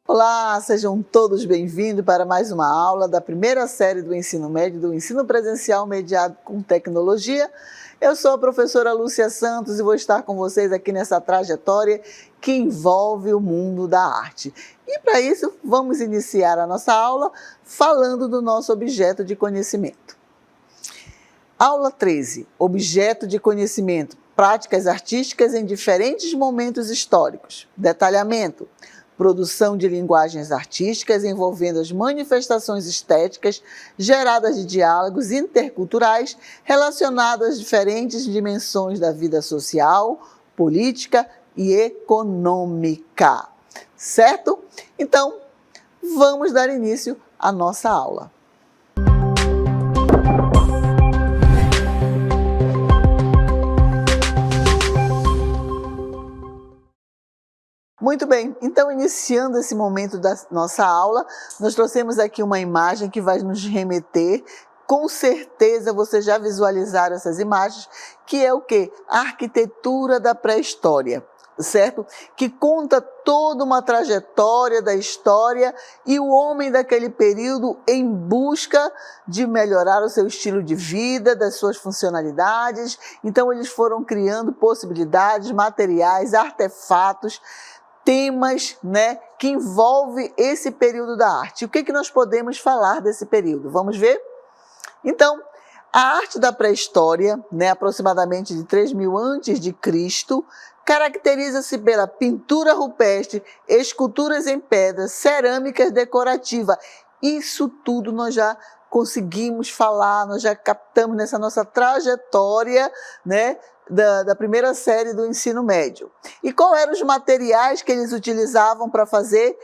Olá, sejam todos bem-vindos para mais uma aula da primeira série do ensino médio, do ensino presencial mediado com tecnologia. Eu sou a professora Lúcia Santos e vou estar com vocês aqui nessa trajetória que envolve o mundo da arte. E para isso, vamos iniciar a nossa aula falando do nosso objeto de conhecimento. Aula 13, objeto de conhecimento, práticas artísticas em diferentes momentos históricos. Detalhamento. Produção de linguagens artísticas envolvendo as manifestações estéticas geradas de diálogos interculturais relacionados às diferentes dimensões da vida social, política e econômica. Certo? Então, vamos dar início à nossa aula. Muito bem, então iniciando esse momento da nossa aula, nós trouxemos aqui uma imagem que vai nos remeter, com certeza vocês já visualizaram essas imagens, que é o quê? A arquitetura da pré-história, certo? Que conta toda uma trajetória da história e o homem daquele período em busca de melhorar o seu estilo de vida, das suas funcionalidades. Então eles foram criando possibilidades, materiais, artefatos, temas, que envolve esse período da arte. O que nós podemos falar desse período? Vamos ver? Então, a arte da pré-história, aproximadamente de 3.000 a.C., caracteriza-se pela pintura rupestre, esculturas em pedra, cerâmicas decorativas. Isso tudo nós já conseguimos falar, nós já captamos nessa nossa trajetória, da primeira série do ensino médio. E quais eram os materiais que eles utilizavam para fazer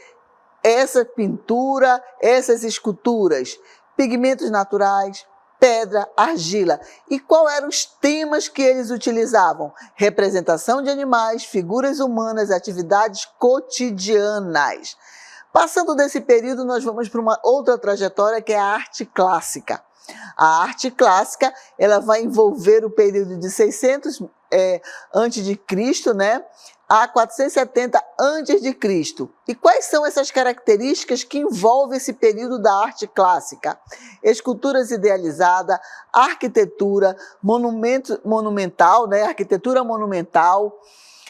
essa pintura, essas esculturas? Pigmentos naturais, pedra, argila. E quais eram os temas que eles utilizavam? Representação de animais, figuras humanas, atividades cotidianas. Passando desse período, nós vamos para uma outra trajetória, que é a arte clássica. A arte clássica, ela vai envolver o período de 600 a.C., a 470 a.C. E quais são essas características que envolvem esse período da arte clássica? Esculturas idealizadas, arquitetura monumental, arquitetura monumental,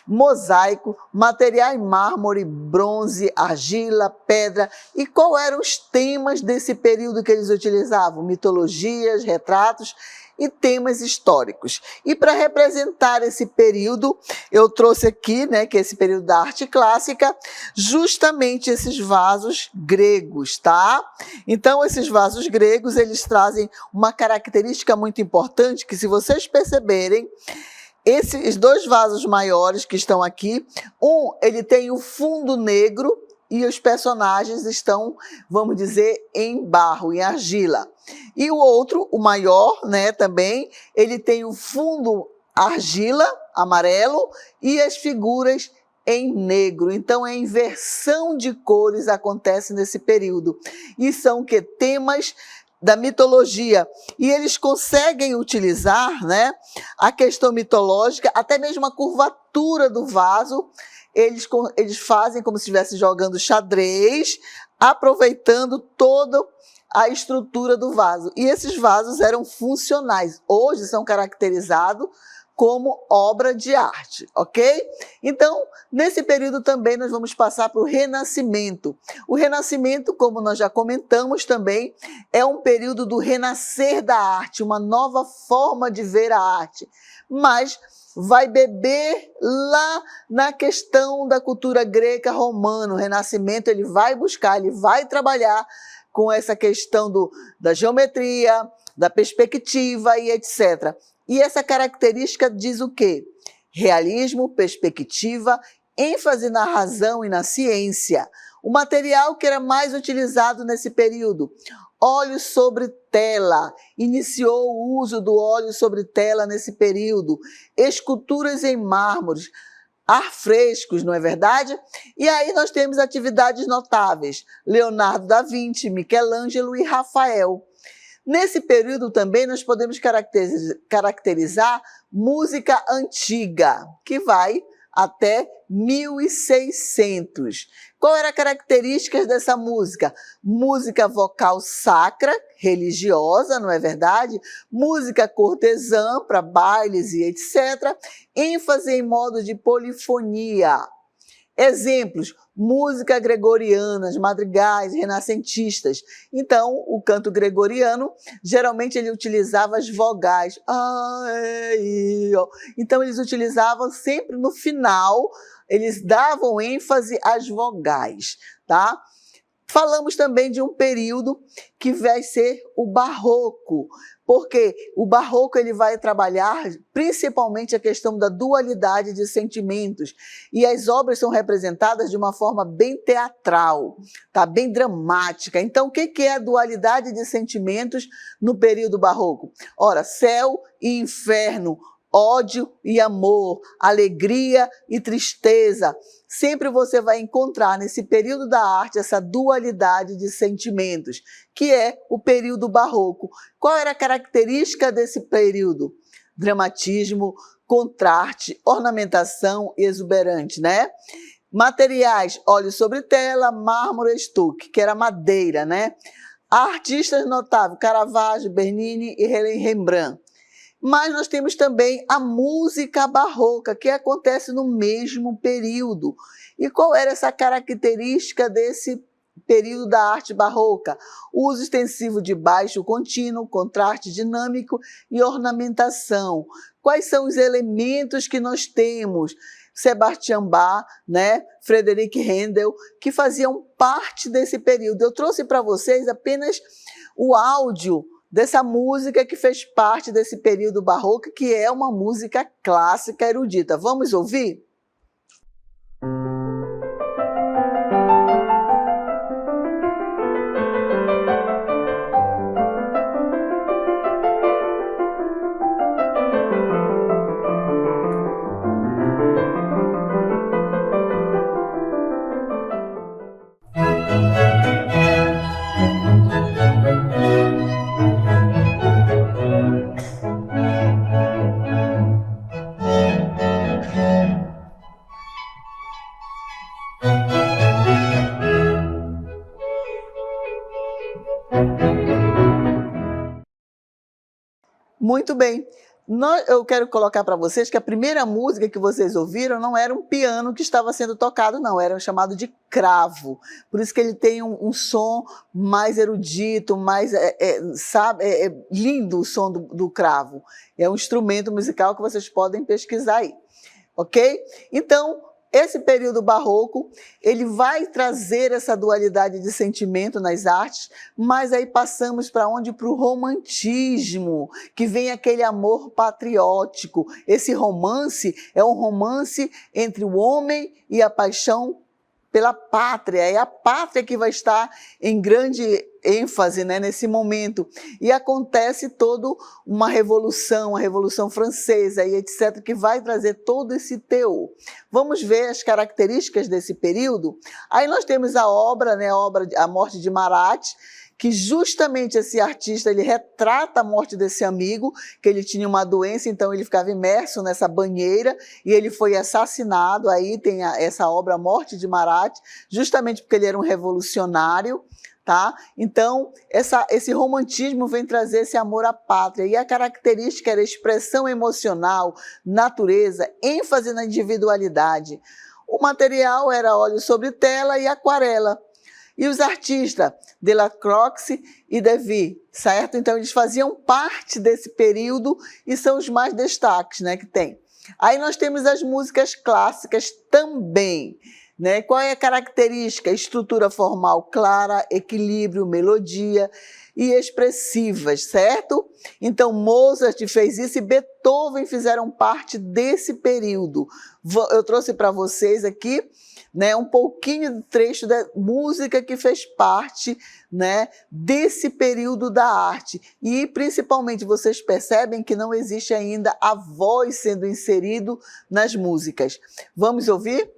mosaico, material em mármore, bronze, argila, pedra. E quais eram os temas desse período que eles utilizavam? Mitologias, retratos e temas históricos. E para representar esse período, eu trouxe aqui, que é esse período da arte clássica, justamente esses vasos gregos, tá? Então, esses vasos gregos, eles trazem uma característica muito importante, que se vocês perceberem, esses dois vasos maiores que estão aqui, ele tem o fundo negro e os personagens estão, vamos dizer, em barro, em argila. E o outro, o maior, também, ele tem o fundo argila, amarelo, e as figuras em negro. Então, a inversão de cores acontece nesse período. E são temas da mitologia, e eles conseguem utilizar, a questão mitológica, até mesmo a curvatura do vaso, eles fazem como se estivessem jogando xadrez, aproveitando toda a estrutura do vaso. E esses vasos eram funcionais, hoje são caracterizados como obra de arte, ok? Então, nesse período também nós vamos passar para o Renascimento. O Renascimento, como nós já comentamos também, é um período do renascer da arte, uma nova forma de ver a arte, mas vai beber lá na questão da cultura greca romana. O Renascimento ele vai buscar, ele vai trabalhar com essa questão da geometria, da perspectiva e etc. E essa característica diz o quê? Realismo, perspectiva, ênfase na razão e na ciência. O material que era mais utilizado nesse período, óleo sobre tela, iniciou o uso do óleo sobre tela nesse período, esculturas em mármores, ar frescos, não é verdade? E aí nós temos atividades notáveis, Leonardo da Vinci, Michelangelo e Rafael. Nesse período também nós podemos caracterizar música antiga, que vai até 1600. Qual era a característica dessa música? Música vocal sacra, religiosa, não é verdade? Música cortesã, para bailes e etc. ênfase em modo de polifonia. Exemplos, música gregoriana, madrigais, renascentistas. Então, o canto gregoriano, geralmente ele utilizava as vogais. Então, eles utilizavam sempre no final, eles davam ênfase às vogais, tá? Falamos também de um período que vai ser o barroco, porque o barroco ele vai trabalhar principalmente a questão da dualidade de sentimentos, e as obras são representadas de uma forma bem teatral, tá? Bem dramática. Então, o que é a dualidade de sentimentos no período barroco? Ora, céu e inferno, ódio e amor, alegria e tristeza. Sempre você vai encontrar nesse período da arte essa dualidade de sentimentos, que é o período barroco. Qual era a característica desse período? Dramatismo, contraste, ornamentação exuberante, né? Materiais, óleo sobre tela, mármore, estuque, que era madeira, né? Artistas notáveis, Caravaggio, Bernini e Rembrandt. Mas nós temos também a música barroca, que acontece no mesmo período. E qual era essa característica desse período da arte barroca? O uso extensivo de baixo contínuo, contraste dinâmico e ornamentação. Quais são os elementos que nós temos? Sebastian Bach, né? Friedrich Händel, que faziam parte desse período. Eu trouxe para vocês apenas o áudio dessa música que fez parte desse período barroco, que é uma música clássica erudita. Vamos ouvir? Muito bem. Eu quero colocar para vocês que a primeira música que vocês ouviram não era um piano que estava sendo tocado, não, era chamado de cravo. Por isso que ele tem um som mais erudito, mais, lindo o som do cravo. É um instrumento musical que vocês podem pesquisar aí, ok? Então, esse período barroco, ele vai trazer essa dualidade de sentimento nas artes, mas aí passamos para onde? Para o romantismo, que vem aquele amor patriótico. Esse romance é um romance entre o homem e a paixão pela pátria. É a pátria que vai estar em grande ênfase, né, nesse momento. E acontece toda uma revolução, a Revolução Francesa e etc., que vai trazer todo esse teor. Vamos ver as características desse período? Aí nós temos a obra, né, A Morte de Marat, que justamente esse artista ele retrata a morte desse amigo, que ele tinha uma doença, então ele ficava imerso nessa banheira e ele foi assassinado. Aí tem essa obra A Morte de Marat, justamente porque ele era um revolucionário, tá? Então, esse romantismo vem trazer esse amor à pátria, e a característica era expressão emocional, natureza, ênfase na individualidade. O material era óleo sobre tela e aquarela. E os artistas, Delacroix e Davy, certo? Então, eles faziam parte desse período e são os mais destaques, né, que tem. Aí nós temos as músicas clássicas também, né? Qual é a característica? Estrutura formal clara, equilíbrio, melodia e expressivas, certo? Então, Mozart fez isso e Beethoven fizeram parte desse período. Eu trouxe para vocês aqui né, um pouquinho do trecho da música que fez parte, né, desse período da arte. E, principalmente, vocês percebem que não existe ainda a voz sendo inserido nas músicas. Vamos ouvir?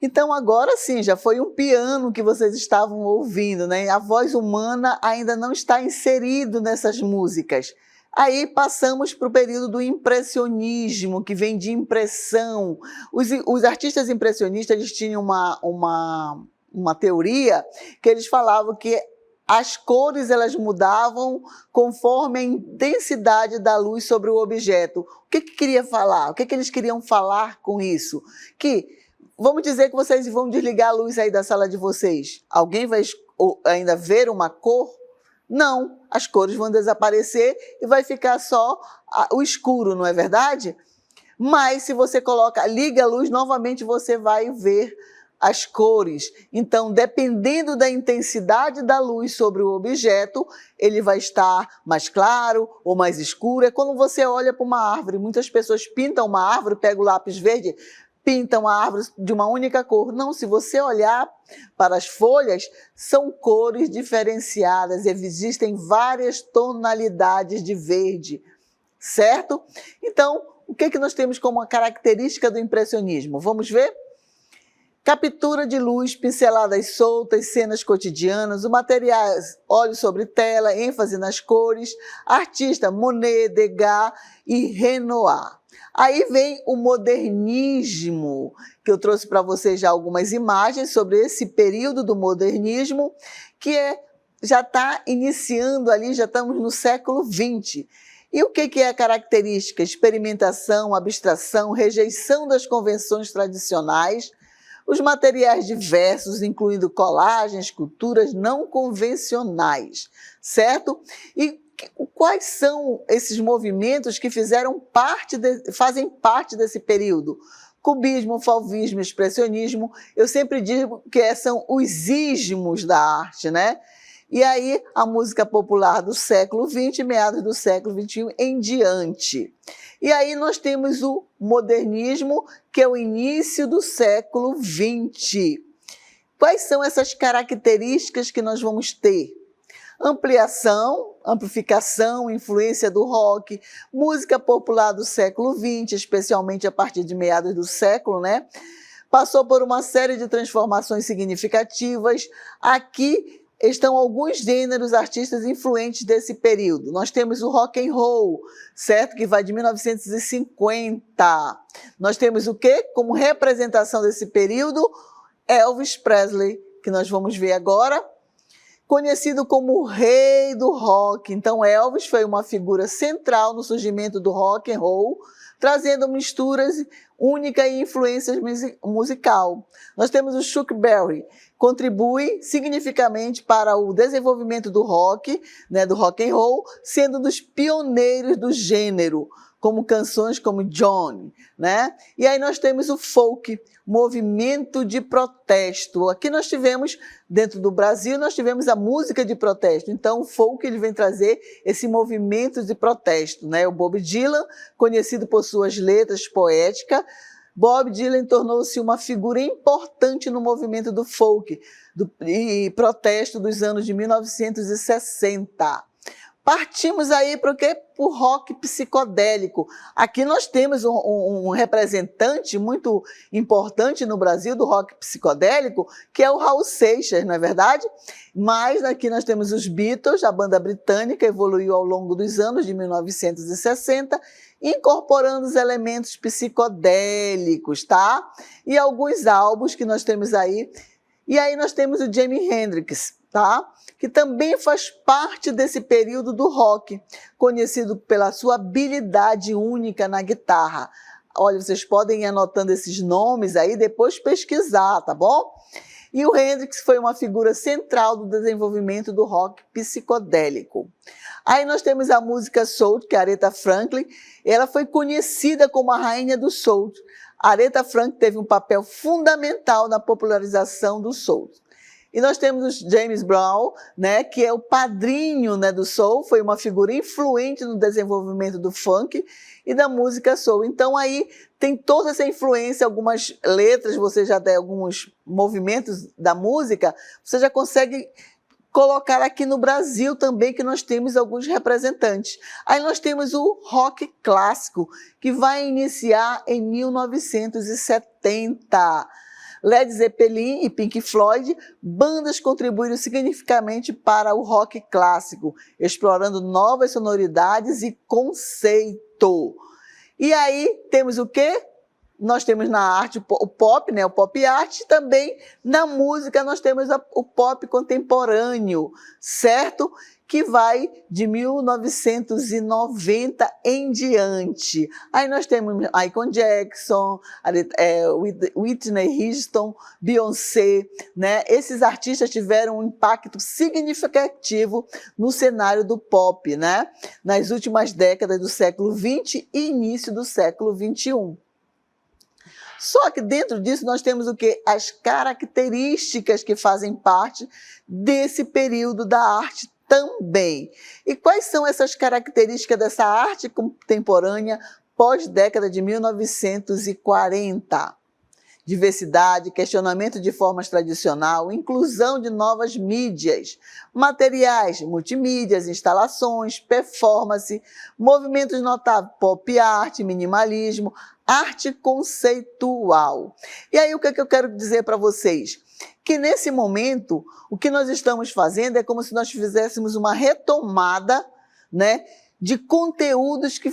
Então agora sim, já foi um piano que vocês estavam ouvindo, né? A voz humana ainda não está inserido nessas músicas. Aí passamos para o período do impressionismo, que vem de impressão. Os artistas impressionistas eles tinham uma teoria que eles falavam que as cores elas mudavam conforme a intensidade da luz sobre o objeto. O que queria falar? O que eles queriam falar com isso? Que vamos dizer que vocês vão desligar a luz aí da sala de vocês. Alguém vai ainda ver uma cor? Não, as cores vão desaparecer e vai ficar só o escuro, não é verdade? Mas se você liga a luz, novamente você vai ver as cores. Então, dependendo da intensidade da luz sobre o objeto, ele vai estar mais claro ou mais escuro. É quando você olha para uma árvore. Muitas pessoas pintam uma árvore, pegam o lápis verde, pintam a árvore de uma única cor. Não, se você olhar para as folhas, são cores diferenciadas, existem várias tonalidades de verde, certo? Então, o que nós temos como uma característica do impressionismo? Vamos ver? Captura de luz, pinceladas soltas, cenas cotidianas, o material óleo sobre tela, ênfase nas cores, artista Monet, Degas e Renoir. Aí vem o modernismo, que eu trouxe para vocês já algumas imagens sobre esse período do modernismo, que já está iniciando ali, já estamos no século XX. E o que é a característica? Experimentação, abstração, rejeição das convenções tradicionais, os materiais diversos, incluindo colagens, esculturas não convencionais, certo? E quais são esses movimentos que fazem parte desse período? Cubismo, fauvismo, expressionismo, eu sempre digo que são os ismos da arte, né? E aí a música popular do século XX, meados do século XXI em diante. E aí nós temos o modernismo, que é o início do século XX. Quais são essas características que nós vamos ter? Ampliação, amplificação, influência do rock, música popular do século XX, especialmente a partir de meados do século, né? Passou por uma série de transformações significativas. Aqui estão alguns gêneros artistas influentes desse período. Nós temos o rock and roll, certo? Que vai de 1950. Nós temos o quê? Como representação desse período, Elvis Presley, que nós vamos ver agora, conhecido como o rei do rock. Então, Elvis foi uma figura central no surgimento do rock and roll, trazendo misturas únicas e influências musical. Nós temos o Chuck Berry, contribui significativamente para o desenvolvimento do rock, né, do rock and roll, sendo um dos pioneiros do gênero, como canções como Johnny, né? E aí nós temos o folk, movimento de protesto. Aqui nós tivemos, dentro do Brasil, nós tivemos a música de protesto. Então o folk ele vem trazer esse movimento de protesto, né? O Bob Dylan, conhecido por suas letras poéticas, Bob Dylan tornou-se uma figura importante no movimento do folk e protesto dos anos de 1960. Partimos aí para o quê? Para o rock psicodélico. Aqui nós temos um representante muito importante no Brasil do rock psicodélico, que é o Raul Seixas, não é verdade? Mas aqui nós temos os Beatles, a banda britânica, evoluiu ao longo dos anos de 1960, incorporando os elementos psicodélicos, tá? E alguns álbuns que nós temos aí. E aí nós temos o Jimi Hendrix, tá? Que também faz parte desse período do rock, conhecido pela sua habilidade única na guitarra. Olha, vocês podem ir anotando esses nomes aí, depois pesquisar, tá bom? E o Hendrix foi uma figura central do desenvolvimento do rock psicodélico. Aí nós temos a música soul, que é a Aretha Franklin. Ela foi conhecida como a rainha do soul. A Aretha Franklin teve um papel fundamental na popularização do soul. E nós temos o James Brown, né, que é o padrinho, né, do soul, foi uma figura influente no desenvolvimento do funk e da música soul. Então aí tem toda essa influência, algumas letras, você já tem alguns movimentos da música, você já consegue colocar aqui no Brasil também, que nós temos alguns representantes. Aí nós temos o rock clássico, que vai iniciar em 1970. Led Zeppelin e Pink Floyd, bandas contribuíram significativamente para o rock clássico, explorando novas sonoridades e conceito. E aí temos o quê? Nós temos na arte o pop, né? O pop art, e também na música nós temos o pop contemporâneo, certo? Que vai de 1990 em diante. Aí nós temos Michael Jackson, Whitney Houston, Beyoncé, né? Esses artistas tiveram um impacto significativo no cenário do pop, né? Nas últimas décadas do século XX e início do século XXI. Só que dentro disso nós temos o quê? As características que fazem parte desse período da arte também. E quais são essas características dessa arte contemporânea pós-década de 1940? Diversidade, questionamento de formas tradicional, inclusão de novas mídias, materiais, multimídias, instalações, performance, movimentos notáveis, pop art, minimalismo, arte conceitual. E aí o que eu quero dizer para vocês? Que nesse momento, o que nós estamos fazendo é como se nós fizéssemos uma retomada, né, de conteúdos que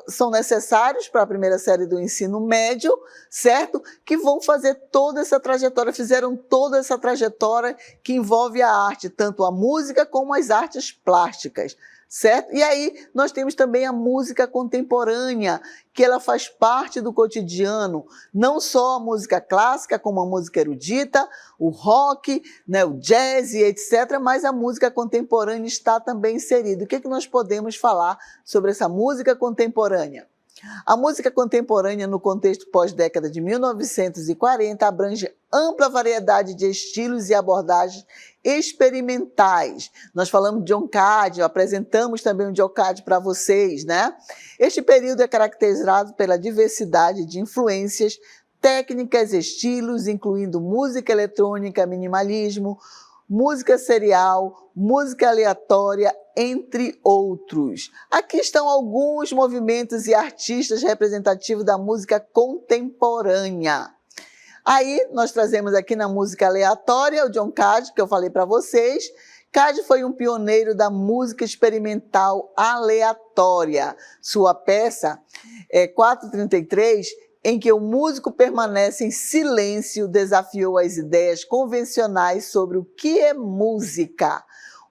são necessários para a primeira série do ensino médio, certo? Que vão fazer toda essa trajetória, fizeram toda essa trajetória que envolve a arte, tanto a música como as artes plásticas, certo? E aí nós temos também a música contemporânea, que ela faz parte do cotidiano, não só a música clássica, como a música erudita, o rock, né, o jazz, etc., mas a música contemporânea está também inserida. O que nós podemos falar sobre essa música contemporânea? A música contemporânea, no contexto pós-década de 1940, abrange ampla variedade de estilos e abordagens experimentais. Nós falamos de John Cage, apresentamos também o John Cage para vocês, né? Este período é caracterizado pela diversidade de influências, técnicas, estilos, incluindo música eletrônica, minimalismo, música serial, música aleatória, entre outros. Aqui estão alguns movimentos e artistas representativos da música contemporânea. Aí nós trazemos aqui na música aleatória o John Cage, que eu falei para vocês. Cage foi um pioneiro da música experimental aleatória. Sua peça é 433, em que o músico permanece em silêncio, desafiou as ideias convencionais sobre o que é música.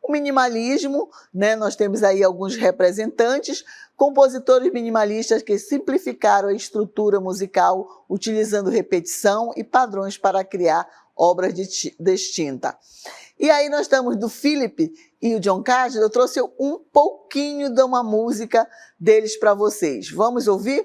O minimalismo, né, nós temos aí alguns representantes, compositores minimalistas que simplificaram a estrutura musical, utilizando repetição e padrões para criar obras distintas. E aí nós estamos do Philip e o John Cage, eu trouxe um pouquinho de uma música deles para vocês. Vamos ouvir?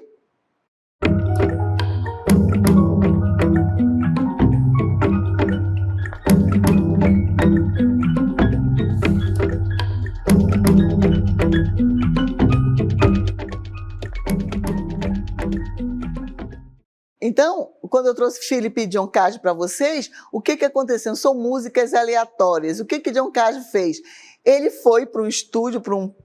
Então, quando eu trouxe Philip e John Cage para vocês, o que aconteceu? São músicas aleatórias. O que John Cage fez? Ele foi para um estúdio, para um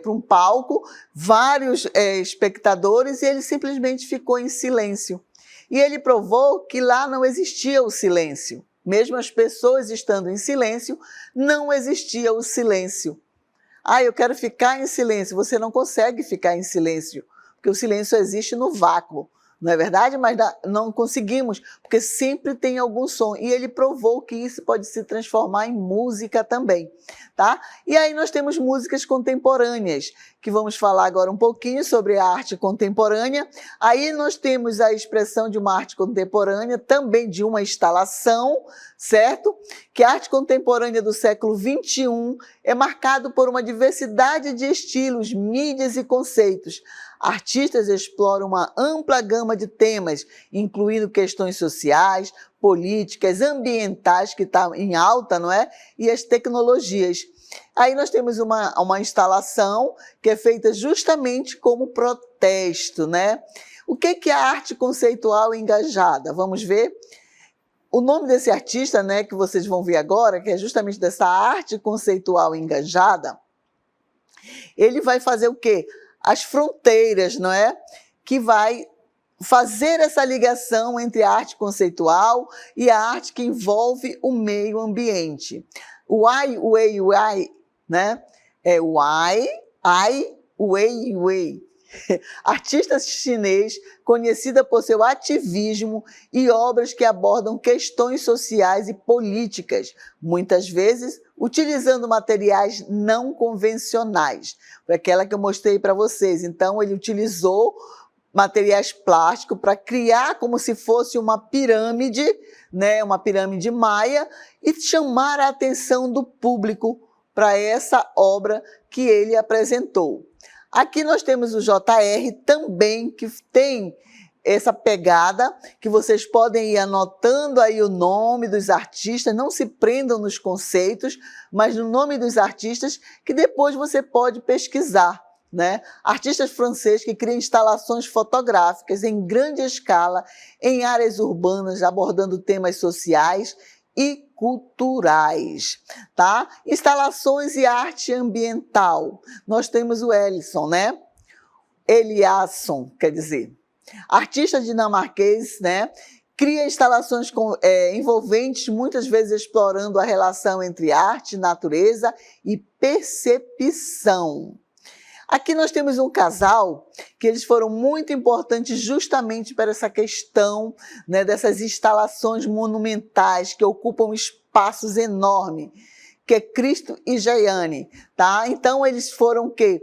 para um palco, vários espectadores, e ele simplesmente ficou em silêncio. E ele provou que lá não existia o silêncio. Mesmo as pessoas estando em silêncio, não existia o silêncio. Ah, eu quero ficar em silêncio. Você não consegue ficar em silêncio, porque o silêncio existe no vácuo. Não é verdade? Mas não conseguimos, porque sempre tem algum som. E ele provou que isso pode se transformar em música também, tá? E aí nós temos músicas contemporâneas, que vamos falar agora um pouquinho sobre a arte contemporânea. Aí nós temos a expressão de uma arte contemporânea, também de uma instalação, certo? Que a arte contemporânea do século XXI é marcado por uma diversidade de estilos, mídias e conceitos. Artistas exploram uma ampla gama de temas, incluindo questões sociais, políticas, ambientais, que está em alta, não é? E as tecnologias. Aí nós temos uma instalação que é feita justamente como protesto, né? O que é a arte conceitual engajada? Vamos ver? O nome desse artista, né, que vocês vão ver agora, que é justamente dessa arte conceitual engajada, ele vai fazer o quê? As fronteiras, não é? Que vai fazer essa ligação entre a arte conceitual e a arte que envolve o meio ambiente. O Ai Weiwei, né? É o Ai Weiwei. Artista chinês conhecida por seu ativismo e obras que abordam questões sociais e políticas, muitas vezes utilizando materiais não convencionais. Foi aquela que eu mostrei para vocês. Então, ele utilizou materiais plásticos para criar como se fosse uma pirâmide, né, uma pirâmide maia, e chamar a atenção do público para essa obra que ele apresentou. Aqui nós temos o JR também, que tem essa pegada, que vocês podem ir anotando aí o nome dos artistas, não se prendam nos conceitos, mas no nome dos artistas, que depois você pode pesquisar, né? Artistas franceses que criam instalações fotográficas em grande escala, em áreas urbanas, abordando temas sociais e culturais, tá? Instalações e arte ambiental. Nós temos o Ellison, né? Eliasson, quer dizer. Artista dinamarquês, né? Cria instalações envolventes, muitas vezes explorando a relação entre arte, natureza e percepção. Aqui nós temos um casal que eles foram muito importantes justamente para essa questão, né, dessas instalações monumentais que ocupam espaços enormes, que é Cristo e Jaiane, tá? Então eles foram que,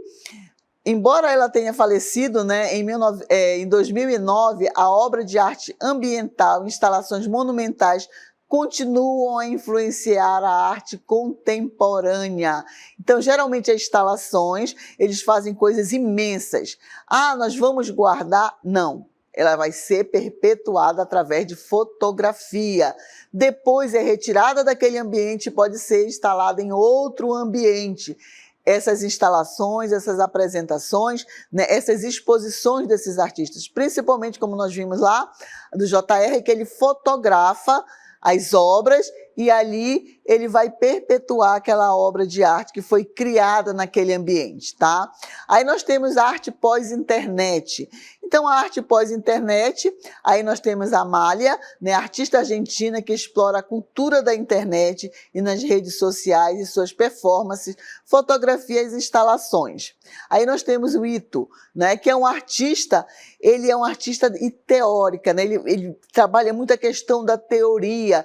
embora ela tenha falecido, né, em 2009, a obra de arte ambiental, instalações monumentais, continuam a influenciar a arte contemporânea. Então, geralmente, as instalações, eles fazem coisas imensas. Ah, nós vamos guardar? Não. Ela vai ser perpetuada através de fotografia. Depois é retirada daquele ambiente e pode ser instalada em outro ambiente. Essas instalações, essas apresentações, né, essas exposições desses artistas, principalmente como nós vimos lá, do JR, que ele fotografa as obras e ali ele vai perpetuar aquela obra de arte que foi criada naquele ambiente, tá? Aí nós temos a arte pós-internet. Então, a arte pós-internet, aí nós temos a Amália, né, artista argentina que explora a cultura da internet e nas redes sociais e suas performances, fotografias e instalações. Aí nós temos o Ito, né, que é um artista, ele é um artista teórica, né, ele trabalha muito a questão da teoria,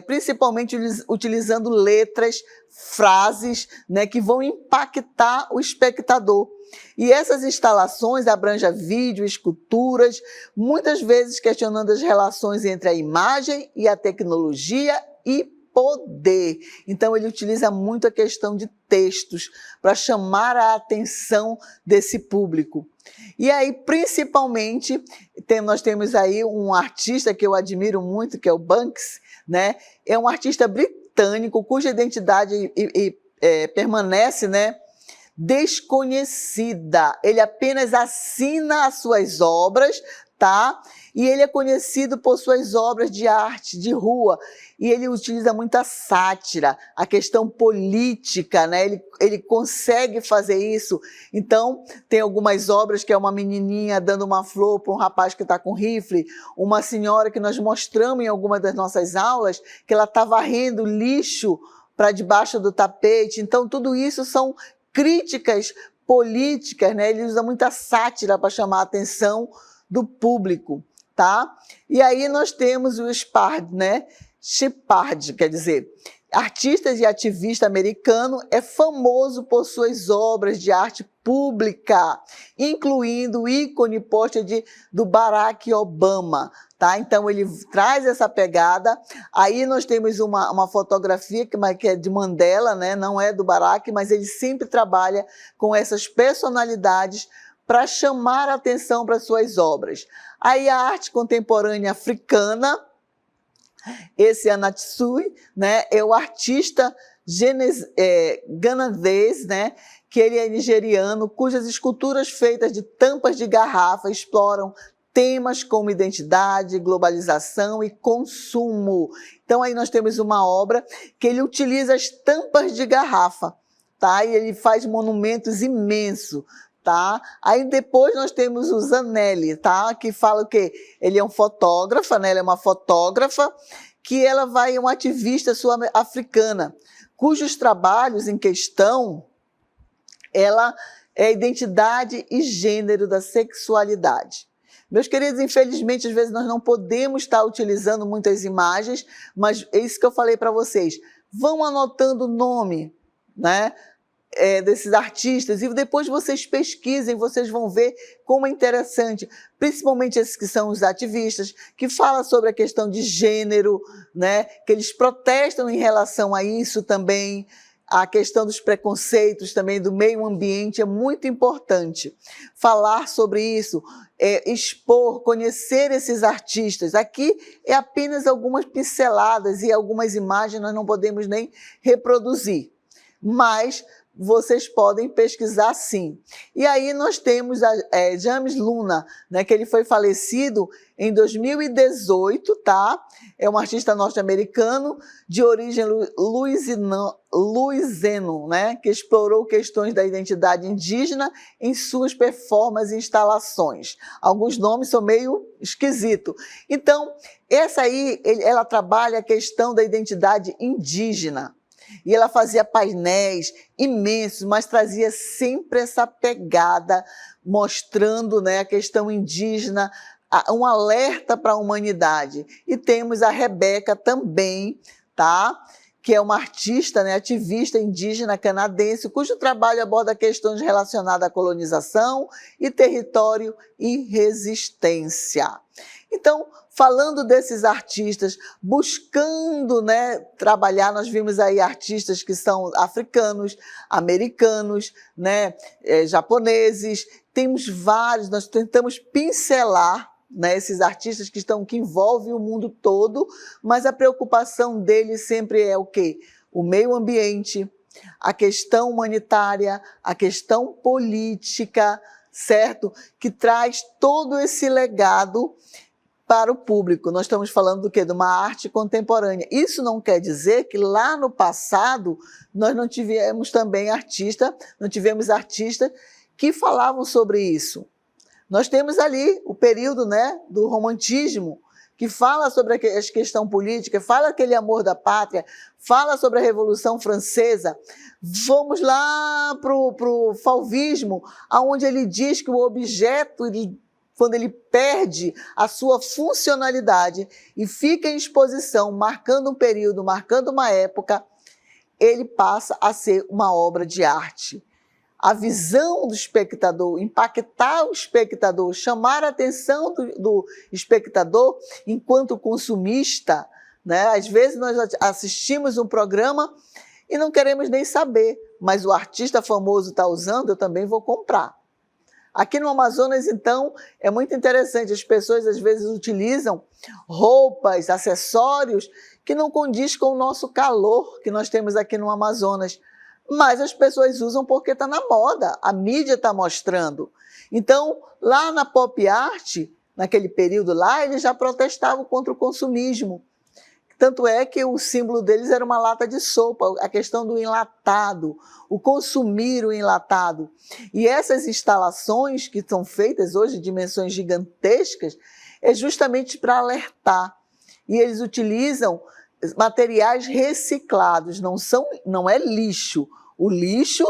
principalmente utilizando letras, frases, né, que vão impactar o espectador. E essas instalações abrangem vídeo, esculturas, muitas vezes questionando as relações entre a imagem e a tecnologia e poder. Então ele utiliza muito a questão de textos para chamar a atenção desse público. E aí, principalmente, nós temos aí um artista que eu admiro muito, que é o Banks, né? É um artista britânico cuja identidade permanece, né, desconhecida. Ele apenas assina as suas obras, tá? E ele é conhecido por suas obras de arte, de rua, e ele utiliza muita sátira, a questão política, né? Ele consegue fazer isso. Então, tem algumas obras que é uma menininha dando uma flor para um rapaz que está com rifle, uma senhora que nós mostramos em alguma das nossas aulas, que ela está varrendo lixo para debaixo do tapete. Então, tudo isso são críticas políticas, né? Ele usa muita sátira para chamar a atenção do público, tá? E aí nós temos o Shepard, né? Shepard, quer dizer, artista e ativista americano, é famoso por suas obras de arte pública, incluindo o ícone pôster do Barack Obama, tá? Então ele traz essa pegada. Aí nós temos uma fotografia que é de Mandela, né? Não é do Barack, mas ele sempre trabalha com essas personalidades para chamar a atenção para suas obras. Aí a arte contemporânea africana, esse Anatsui, né, é o artista ganadês, né, que ele é nigeriano, cujas esculturas feitas de tampas de garrafa exploram temas como identidade, globalização e consumo. Então aí nós temos uma obra que ele utiliza as tampas de garrafa, tá? E ele faz monumentos imensos. Tá? Aí depois nós temos o Zanelli, tá? Que fala o quê? Ele é um fotógrafo, né? Ela é uma fotógrafa que ela é uma ativista sul-africana, cujos trabalhos em questão, ela é identidade e gênero da sexualidade. Meus queridos, infelizmente, às vezes nós não podemos estar utilizando muitas imagens, mas é isso que eu falei para vocês. Vão anotando o nome, né? Desses artistas, e depois vocês pesquisem, vocês vão ver como é interessante, principalmente esses que são os ativistas, que falam sobre a questão de gênero, né? Que eles protestam em relação a isso também, a questão dos preconceitos também, do meio ambiente, é muito importante falar sobre isso, expor, conhecer esses artistas. Aqui é apenas algumas pinceladas e algumas imagens nós não podemos nem reproduzir, mas vocês podem pesquisar sim. E aí nós temos James Luna, né, que ele foi falecido em 2018, tá? É um artista norte-americano de origem louisiano, né, que explorou questões da identidade indígena em suas performances e instalações. Alguns nomes são meio esquisitos. Então, essa aí, ela trabalha a questão da identidade indígena. E ela fazia painéis imensos, mas trazia sempre essa pegada, mostrando, né, a questão indígena, um alerta para a humanidade. E temos a Rebeca também, tá? Que é uma artista, né, ativista indígena canadense, cujo trabalho aborda questões relacionadas à colonização e território e resistência. Então, falando desses artistas, buscando, né, trabalhar, nós vimos aí artistas que são africanos, americanos, né, japoneses, temos vários, nós tentamos pincelar, né, esses artistas que envolvem o mundo todo, mas a preocupação deles sempre é o quê? O meio ambiente, a questão humanitária, a questão política, certo? Que traz todo esse legado para o público. Nós estamos falando do quê? De uma arte contemporânea. Isso não quer dizer que lá no passado nós não tivemos também não tivemos artistas que falavam sobre isso. Nós temos ali o período, né, do romantismo, que fala sobre a questão política, fala aquele amor da pátria, fala sobre a Revolução Francesa. Vamos lá para o fauvismo, onde ele diz que o objeto, quando ele perde a sua funcionalidade e fica em exposição, marcando um período, marcando uma época, ele passa a ser uma obra de arte. A visão do espectador, impactar o espectador, chamar a atenção do espectador enquanto consumista, né? Às vezes nós assistimos um programa e não queremos nem saber, mas o artista famoso está usando, eu também vou comprar. Aqui no Amazonas, então, é muito interessante, as pessoas às vezes utilizam roupas, acessórios que não condiz com o nosso calor que nós temos aqui no Amazonas, mas as pessoas usam porque está na moda, a mídia está mostrando. Então, lá na pop art, naquele período lá, eles já protestavam contra o consumismo. Tanto é que o símbolo deles era uma lata de sopa, a questão do enlatado, o consumir o enlatado. E essas instalações que são feitas hoje, dimensões gigantescas, é justamente para alertar. E eles utilizam materiais reciclados, não é lixo. O lixo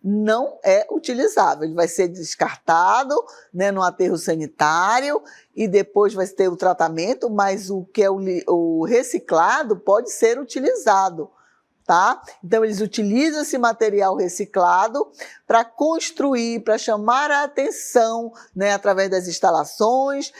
não é utilizável, ele vai ser descartado, né, no aterro sanitário e depois vai ter o tratamento, mas o que é o reciclado pode ser utilizado, tá? Então eles utilizam esse material reciclado para construir, para chamar a atenção, né, através das instalações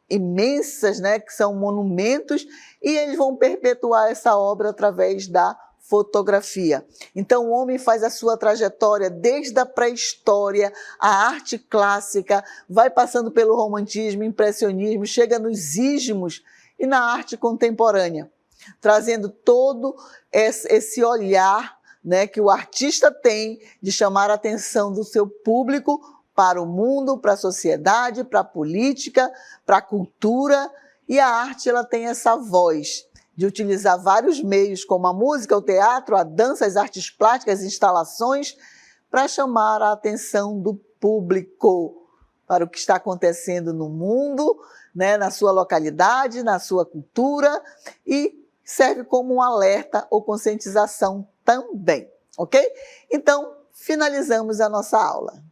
imensas, né, que são monumentos, e eles vão perpetuar essa obra através da fotografia. Então o homem faz a sua trajetória desde a pré-história, a arte clássica, vai passando pelo romantismo, impressionismo, chega nos ismos e na arte contemporânea, trazendo todo esse olhar, né, que o artista tem de chamar a atenção do seu público para o mundo, para a sociedade, para a política, para a cultura, e a arte ela tem essa voz de utilizar vários meios, como a música, o teatro, a dança, as artes plásticas, as instalações, para chamar a atenção do público para o que está acontecendo no mundo, né, na sua localidade, na sua cultura, e serve como um alerta ou conscientização também, ok? Então, finalizamos a nossa aula.